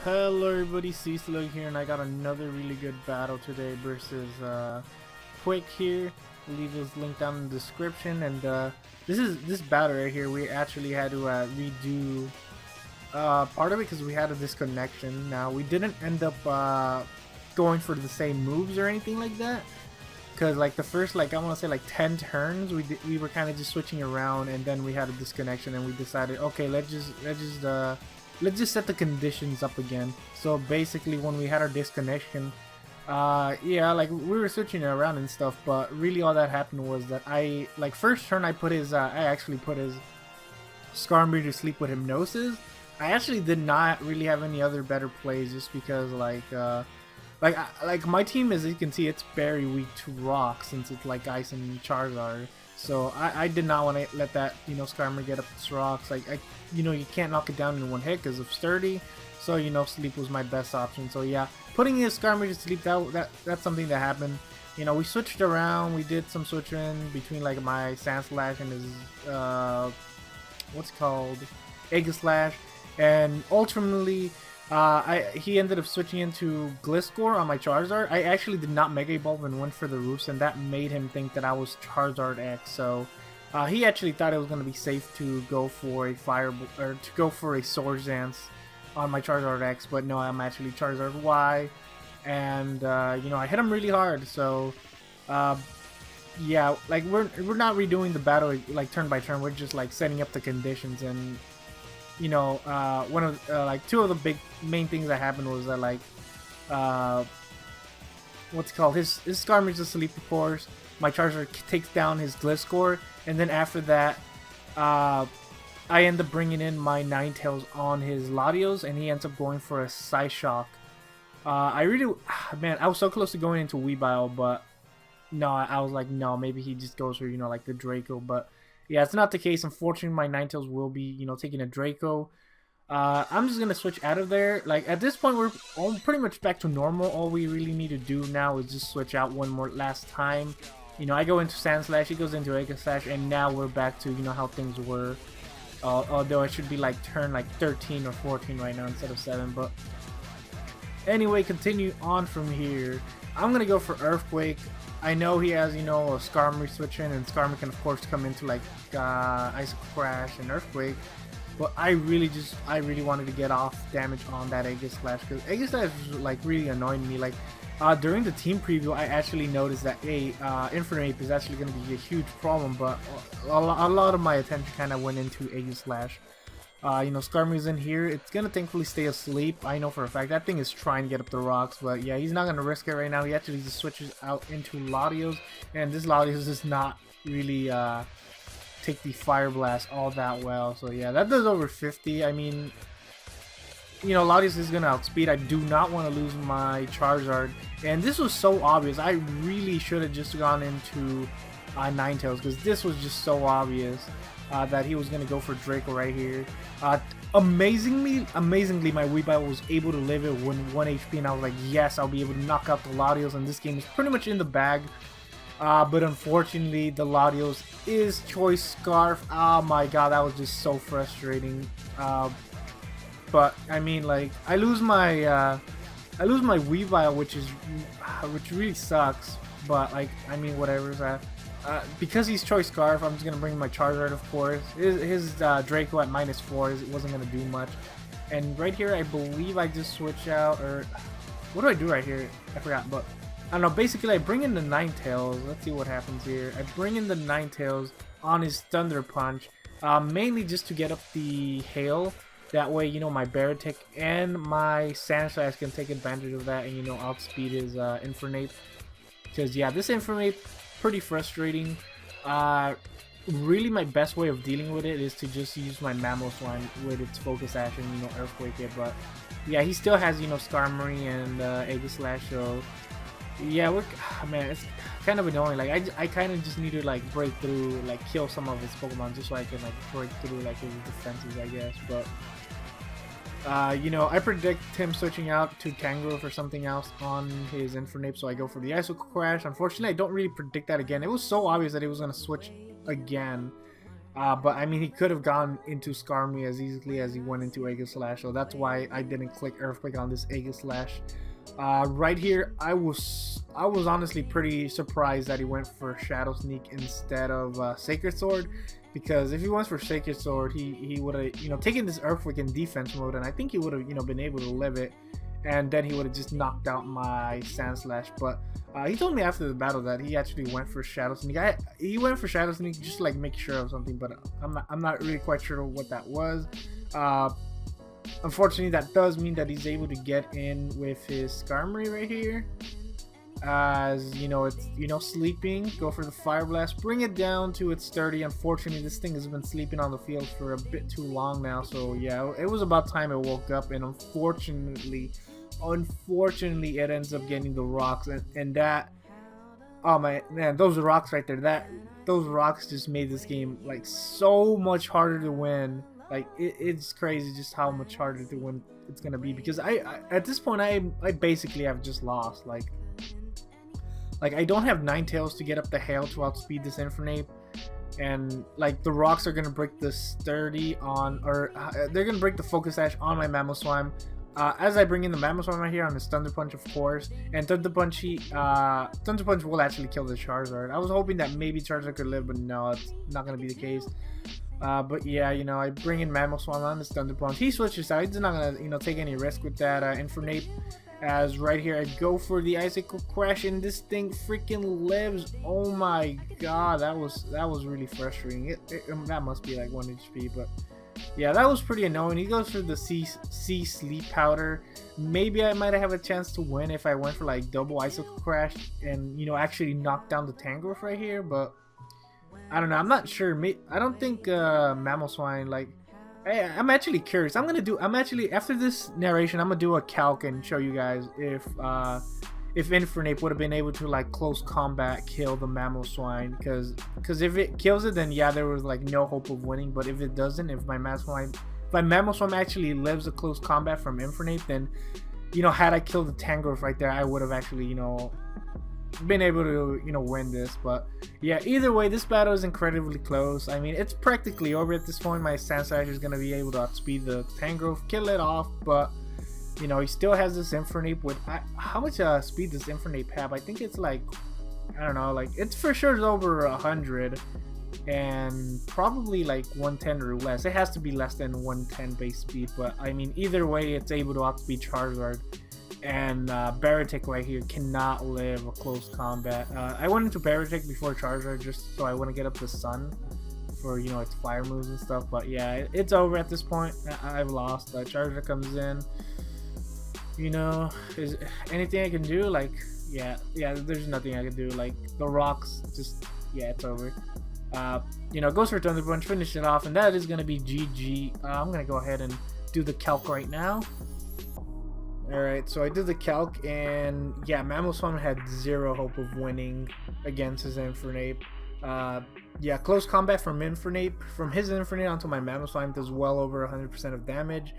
Hello everybody, SeaSlug here, and I got another really good battle today versus Quick here. I'll leave his link down in the description. And this battle right here, we actually had to redo part of it because we had a disconnection. Now we didn't end up going for the same moves or anything like that, because like the first, like I want to say like 10 turns we were kind of just switching around, and then we had a disconnection and we decided, okay, let's just set the conditions up again. So basically when we had our disconnection, yeah, like we were switching it around and stuff, but really all that happened was that first turn I actually put his Skarmory to sleep with hypnosis. I actually did not really have any other better plays, just because like my team, as you can see, it's very weak to rock since it's like Ice and Charizard. So I did not want to let that, Skarmory get up its rocks. You can't knock it down in one hit because of sturdy. So, sleep was my best option. So yeah, putting his Skarmory to sleep, that's something that happened. We switched around. We did some switching between like my Sand Slash and his what's it called, Egg Slash, and ultimately he ended up switching into Gliscor on my Charizard. I actually did not Mega Evolve and went for the Roost, and that made him think that I was Charizard X. So he actually thought it was going to be safe to go for a Swords Dance on my Charizard X, but no, I'm actually Charizard Y, and I hit him really hard. So yeah, like we're not redoing the battle like turn by turn. We're just like setting up the conditions. And one of two of the main things that happened was that what's it called, his Skarmory's asleep, of course. My Charizard takes down his Gliscor, and then after that I end up bringing in my Ninetales on his Latios, and he ends up going for a Psyshock. Man, I was so close to going into Weavile, but no, I was like, no, maybe he just goes for like the Draco. But yeah, it's not the case. Unfortunately, my Ninetales will be, taking a Draco. I'm just gonna switch out of there. Like at this point, we're pretty much back to normal. All we really need to do now is just switch out one more last time. I go into Sand Slash, he goes into Egg Slash, and now we're back to how things were. Although it should be like turn 13 or 14 right now instead of 7. But anyway, continue on from here. I'm gonna go for Earthquake. I know he has, a Skarmory switch in, and Skarmory can of course come into like Ice Crash and Earthquake. But I really wanted to get off damage on that Egg Slash, because Egg Slash was like really annoying me. Like during the team preview, I actually noticed that Infernape is actually going to be a huge problem, but a lot of my attention kind of went into Egg Slash. Skarmory's in here. It's gonna thankfully stay asleep. I know for a fact that thing is trying to get up the rocks, but yeah, he's not gonna risk it right now. He actually just switches out into Latios, and this Latios does not really take the Fire Blast all that well. So yeah, that does over 50. I mean, Latios is gonna outspeed. I do not want to lose my Charizard, and this was so obvious. I really should have just gone into Ninetales, because this was just so obvious that he was going to go for Draco right here. Amazingly, my Weavile was able to live it with 1 HP, and I was like, yes, I'll be able to knock out the Latios, and this game is pretty much in the bag. But unfortunately, the Latios is Choice Scarf. Oh my god, that was just so frustrating. But I mean, like, I lose my Weavile, which really sucks. But like, I mean, whatever. Because he's Choice Scarf, I'm just gonna bring my Charizard, of course. His Draco at -4, it wasn't gonna do much. And right here, I believe I just switch out, or what do I do right here? I forgot, but I don't know. Basically, I bring in the Ninetales. Let's see what happens here. I bring in the Ninetales on his Thunder Punch, mainly just to get up the Hail. That way, my Baratic and my Sand Slash can take advantage of that and, outspeed his Infernape. Because, yeah, this Infernape, pretty frustrating. Really, my best way of dealing with it is to just use my Mamoswine with its Focus Action, Earthquake it. But, yeah, he still has, Skarmory and Egg Slash, so yeah, man, it's kind of annoying. Like, I kind of just need to, like, break through, like, kill some of his Pokemon just so I can, like, break through, like, his defenses, I guess. But I predict him switching out to Tangrowth or something else on his Infernape, so I go for the Icicle Crash. Unfortunately, I don't really predict that again. It was so obvious that he was going to switch again. But I mean, he could have gone into Skarmory as easily as he went into Aegis Slash, so that's why I didn't click Earthquake on this Aegis Slash. Right here, I was honestly pretty surprised that he went for Shadow Sneak instead of Sacred Sword, because if he went for Sacred Sword, he would have taken this Earthquake in defense mode, and I think he would have been able to live it, and then he would have just knocked out my Sand Slash. But he told me after the battle that he actually went for Shadow Sneak. He went for Shadow Sneak just to, like, make sure of something, but I'm not really quite sure what that was. Unfortunately, that does mean that he's able to get in with his Skarmory right here. As it's sleeping. Go for the Fire Blast, bring it down to its 30. Unfortunately, this thing has been sleeping on the field for a bit too long now. So yeah, it was about time it woke up, and unfortunately, it ends up getting the rocks, and that, oh my man, those rocks right there, those rocks just made this game like so much harder to win. Like it's crazy just how much harder to win it's gonna be, because I at this point I basically have just lost. Like I don't have Ninetales to get up the hail to outspeed this Infernape, and like the rocks are gonna break the sturdy on, or they're gonna break the Focus Sash on my Mamoswine. As I bring in the Mamoswine right here on his Thunder Punch, of course, and Thunder Punch will actually kill the Charizard. I was hoping that maybe Charizard could live, but no, it's not gonna be the case. But yeah, I bring in Mamoswine on this Thunder Punch. He switches out. He's not gonna, take any risk with that Infernape. As right here, I go for the Icicle Crash, and this thing freaking lives. Oh my god, that was really frustrating. That must be like 1 HP, but yeah, that was pretty annoying. He goes for the Sea Sleep Powder. Maybe I might have a chance to win if I went for like double Icicle Crash and actually knock down the Tangrowth right here, but I don't know. I'm not sure. I don't think Mamoswine, like, I'm actually curious. I'm actually, after this narration, I'm gonna do a calc and show you guys if Infernape would have been able to like close combat kill the Mamoswine, because if it kills it, then yeah, there was like no hope of winning. But if it doesn't, if my Mamoswine actually lives a close combat from Infernape, then had I killed the Tangrowth right there, I would have actually been able to win this. But yeah, either way, this battle is incredibly close. I mean, it's practically over at this point. My Sand Slash is gonna be able to outspeed the Tangrowth, kill it off, but he still has this Infernape with how much speed does Infernape have? I think it's like, I don't know, like it's for sure over 100 and probably like 110 or less. It has to be less than 110 base speed, but I mean, either way, it's able to outspeed Charizard. And Baratic right here cannot live a close combat. I went into Baratic before Charizard just so I wouldn't get up the Sun for its fire moves and stuff. But yeah, it's over at this point. I've lost. Charizard comes in. Is anything I can do? Like, yeah, there's nothing I can do. Like, the rocks just, yeah, it's over. Goes for Thunder Punch, finish it off, and that is gonna be GG. I'm gonna go ahead and do the calc right now. Alright, so I did the calc, and yeah, Mamoswine had zero hope of winning against his Infernape. Yeah, close combat from Infernape. From his Infernape onto my Mamoswine does well over 100% of damage.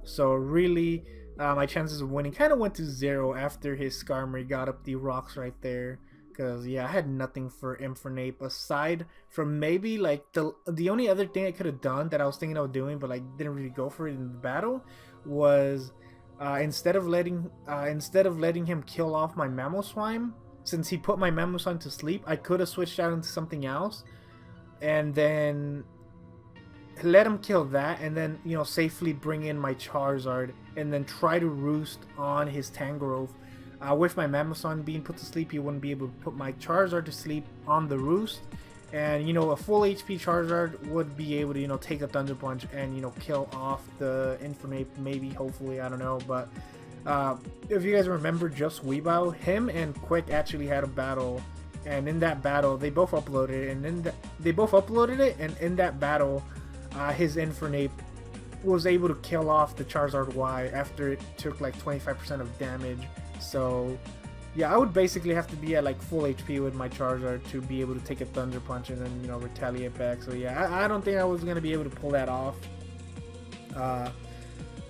So really, my chances of winning kind of went to zero after his Skarmory got up the rocks right there. Because yeah, I had nothing for Infernape aside from maybe like the only other thing I could have done that I was thinking of doing, but like didn't really go for it in the battle, was instead of letting him kill off my Mamoswine, since he put my Mamoswine to sleep, I could have switched out into something else, and then let him kill that, and then safely bring in my Charizard, and then try to roost on his Tangrowth. With my Mamoswine being put to sleep, he wouldn't be able to put my Charizard to sleep on the roost, and a full HP Charizard would be able to take a Thunder Punch and kill off the Infernape, maybe, hopefully, I don't know. But if you guys remember Just Weebao, him and Quick actually had a battle, and in that battle they both uploaded it, and in that battle his Infernape was able to kill off the Charizard Y after it took like 25% of damage. So yeah, I would basically have to be at like full HP with my Charizard to be able to take a Thunder Punch and then retaliate back. So yeah, I don't think I was gonna be able to pull that off.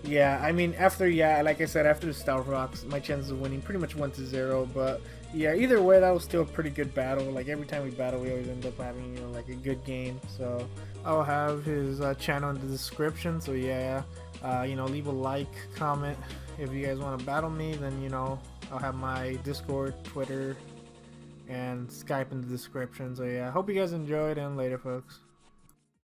Yeah, I mean, like I said, after the Stealth Rocks, my chances of winning pretty much went to zero. But yeah, either way, that was still a pretty good battle. Like every time we battle, we always end up having like a good game. So I'll have his channel in the description. So yeah, you know, leave a like, comment. If you guys want to battle me, then you know, I'll have my Discord, Twitter, and Skype in the description. So yeah, hope you guys enjoyed, and later, folks.